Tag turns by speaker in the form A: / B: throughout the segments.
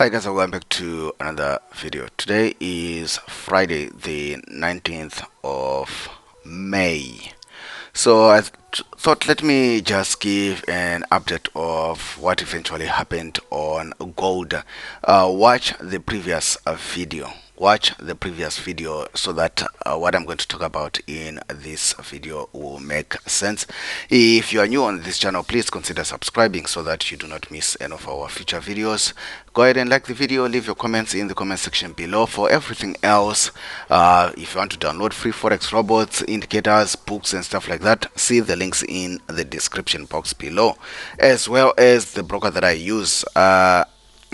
A: Hi guys, welcome back to another video. Today is Friday the 19th of May. So I thought let me just give an update of what eventually happened on gold. Watch the previous video. Watch the previous video so that what I'm going to talk about in this video will make sense. If you are new on this channel, please consider subscribing so that you do not miss any of our future videos. Go ahead and like the video, leave your comments in the comment section below. For everything else, if you want to download free forex robots, indicators, books and stuff like that, see the links in the description box below, as well as the broker that I use.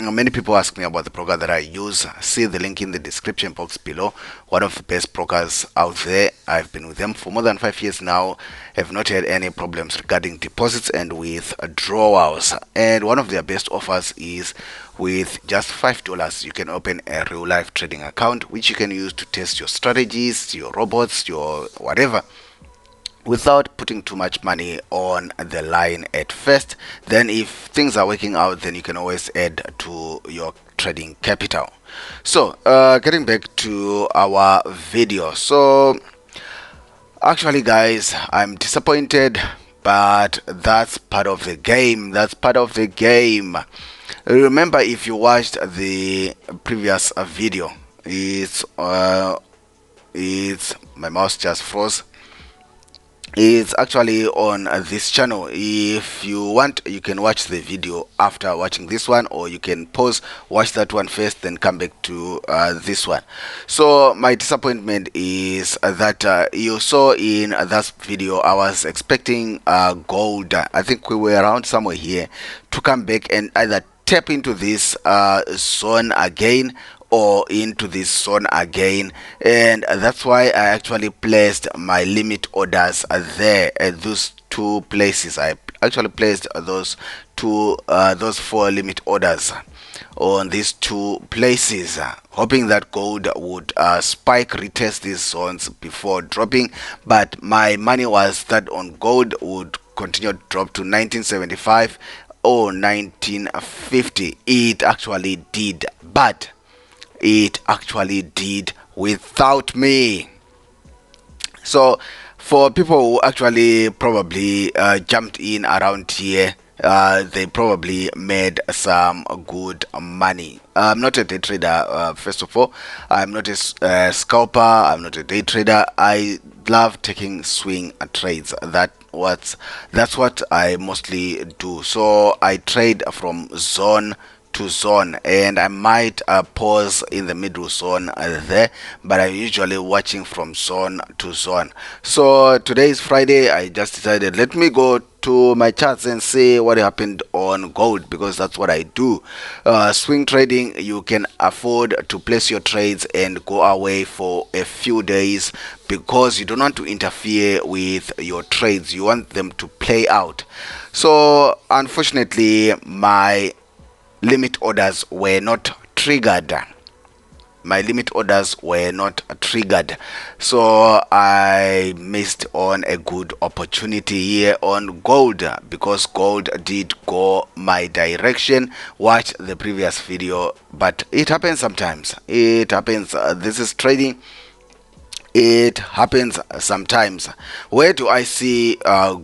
A: Many people ask me about the broker that I use. See the link in the description box below. One of the best brokers out there. I've been with them for more than 5 years now. Have not had any problems regarding deposits and withdrawals. And one of their best offers is with just $5 you can open a real life trading account, which you can use to test your strategies, your robots, your whatever, without putting too much money on the line at first. Then if things are working out, then you can always add to your trading capital. So getting back to our video. So actually guys, I'm disappointed, but that's part of the game. That's part of the game. Remember, if you watched the previous video, it's my mouse just froze. It's actually on this channel. If you want, you can watch the video after watching this one, or you can pause, watch that one first, then come back to this one. So my disappointment is that you saw in that video I was expecting gold, I think we were around somewhere here, to come back and either tap into this zone again or into this zone again, and that's why I actually placed my limit orders there at those two places. I actually placed those 4 limit orders on these 2 places, hoping that gold would spike, retest these zones before dropping. But my money was that on gold would continue to drop to 1975 or 1950. It actually did, but it actually did without me. So for people who actually probably jumped in around here, they probably made some good money. I'm not a day trader, first of all. I'm not a scalper. I'm not a day trader. I love taking swing trades. That's what I mostly do. So I trade from zone to zone, and I might pause in the middle zone there, but I'm usually watching from zone to zone. So today is Friday. I just decided, let me go to my charts and see what happened on gold, because that's what I do. Swing trading, you can afford to place your trades and go away for a few days, because you don't want to interfere with your trades. You want them to play out. So unfortunately, my limit orders were not triggered. So I missed on a good opportunity here on gold, because gold did go my direction. Watch the previous video. But it happens sometimes. It happens. This is trading. It happens sometimes. Where do I see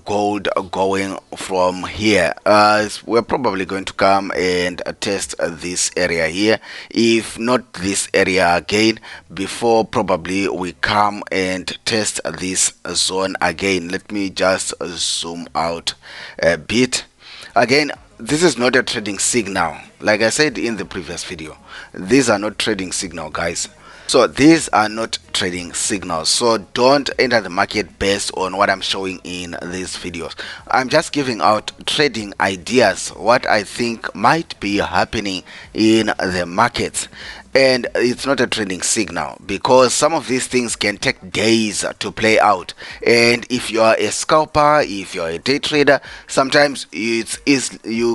A: gold going from here? We're probably going to come and test this area here, if not this area again, before probably we come and test this zone again. Let me just zoom out a bit. Again, this is not a trading signal. Like I said in the previous video, these are not trading signal, guys. So these are not trading signals. So don't enter the market based on what I'm showing in these videos. I'm just giving out trading ideas, what I think might be happening in the markets. And it's not a trading signal, because some of these things can take days to play out. And if you are a scalper, if you're a day trader, sometimes you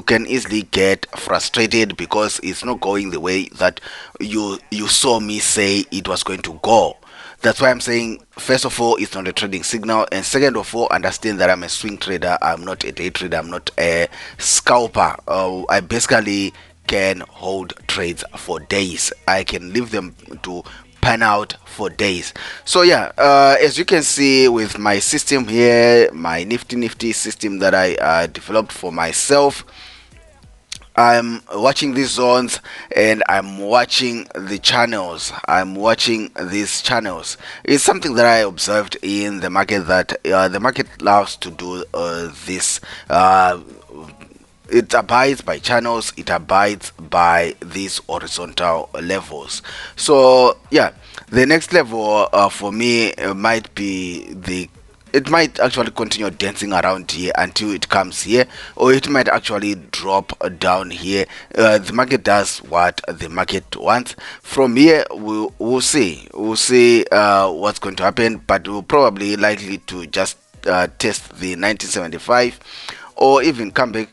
A: can easily get frustrated because it's not going the way that you saw me say it was going to go. That's why I'm saying, first of all, it's not a trading signal, and second of all, understand that I'm a swing trader. I'm not a day trader. I'm not a scalper. I basically can hold trades for days. I can leave them to pan out for days. So yeah, as you can see with my system here, my nifty system that I developed for myself, I'm watching these zones and I'm watching the channels. I'm watching these channels. It's something that I observed in the market, that the market loves to do this. It abides by channels, it abides by these horizontal levels. So yeah, the next level for me might be it might actually continue dancing around here until it comes here, or it might actually drop down here. The market does what the market wants. From here we'll see what's going to happen, but we'll probably likely to just test the 1975 or even come back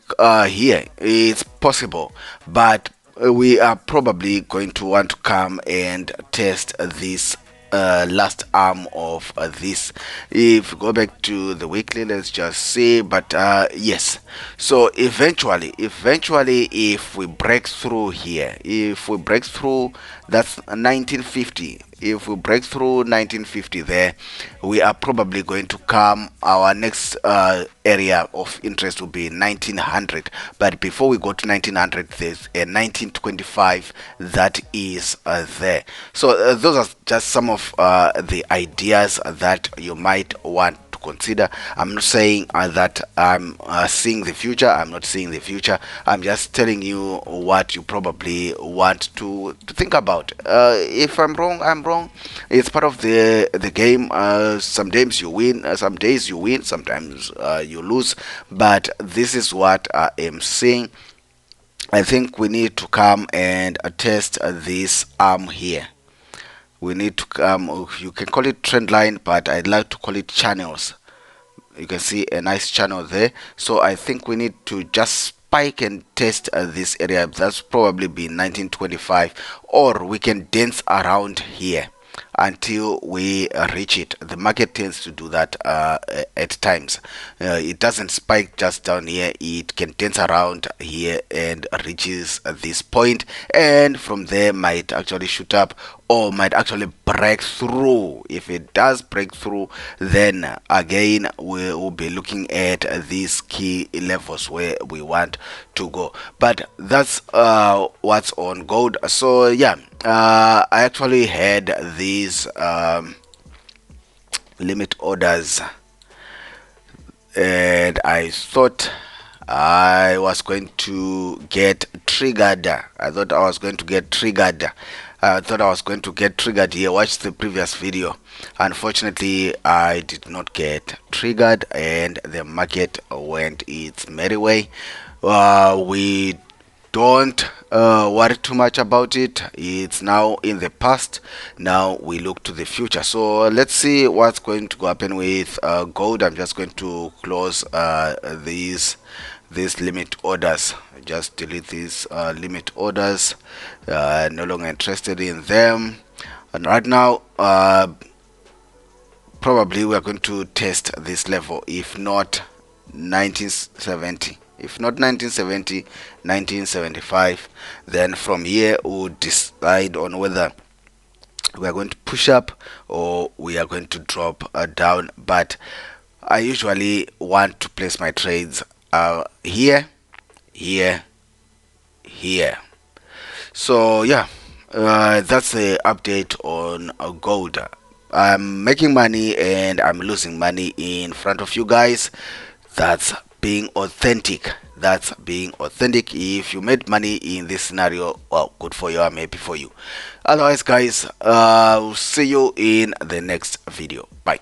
A: here. It's possible, but we are probably going to want to come and test this last arm of this. If we go back to the weekly, let's just see. But yes, so eventually if we break through here, if we break through, that's 1950. If we break through 1950 there, we are probably going to come, our next area of interest will be 1900. But before we go to 1900, there's a 1925 that is there. So those are just some of the ideas that you might want to consider. I'm not saying that I'm seeing the future. I'm not seeing the future. I'm just telling you what you probably want to think about. If I'm wrong, I'm wrong. It's part of the game. Some days you win, some days you win, sometimes you lose. But this is what I am saying. I think we need to come and test this arm here. We need to come, you can call it trend line, but I'd like to call it channels. You can see a nice channel there. So I think we need to just spike and test this area. That's probably be 1925, or we can dance around here until we reach it. The market tends to do that at times. It doesn't spike just down here. It can dance around here and reaches this point, and from there might actually shoot up or might actually break through. If it does break through, then again we will be looking at these key levels where we want to go. But that's what's on gold. So yeah, I actually had these limit orders, and I thought I was going to get triggered. I thought I was going to get triggered here. Watch the previous video. Unfortunately, I did not get triggered, and the market went its merry way. We don't worry too much about it. It's now in the past. Now we look to the future. So let's see what's going to happen with gold. I'm just going to close these limit orders. Just delete these limit orders. No longer interested in them. And right now probably we are going to test this level, if not 1970. If not 1970, 1975. Then from here we'll decide on whether we are going to push up or we are going to drop down. But I usually want to place my trades here. So yeah, that's the update on gold. I'm making money and I'm losing money in front of you guys. That's being authentic. If you made money in this scenario, well, good for you. I'm happy for you. Otherwise guys, we'll see you in the next video. Bye.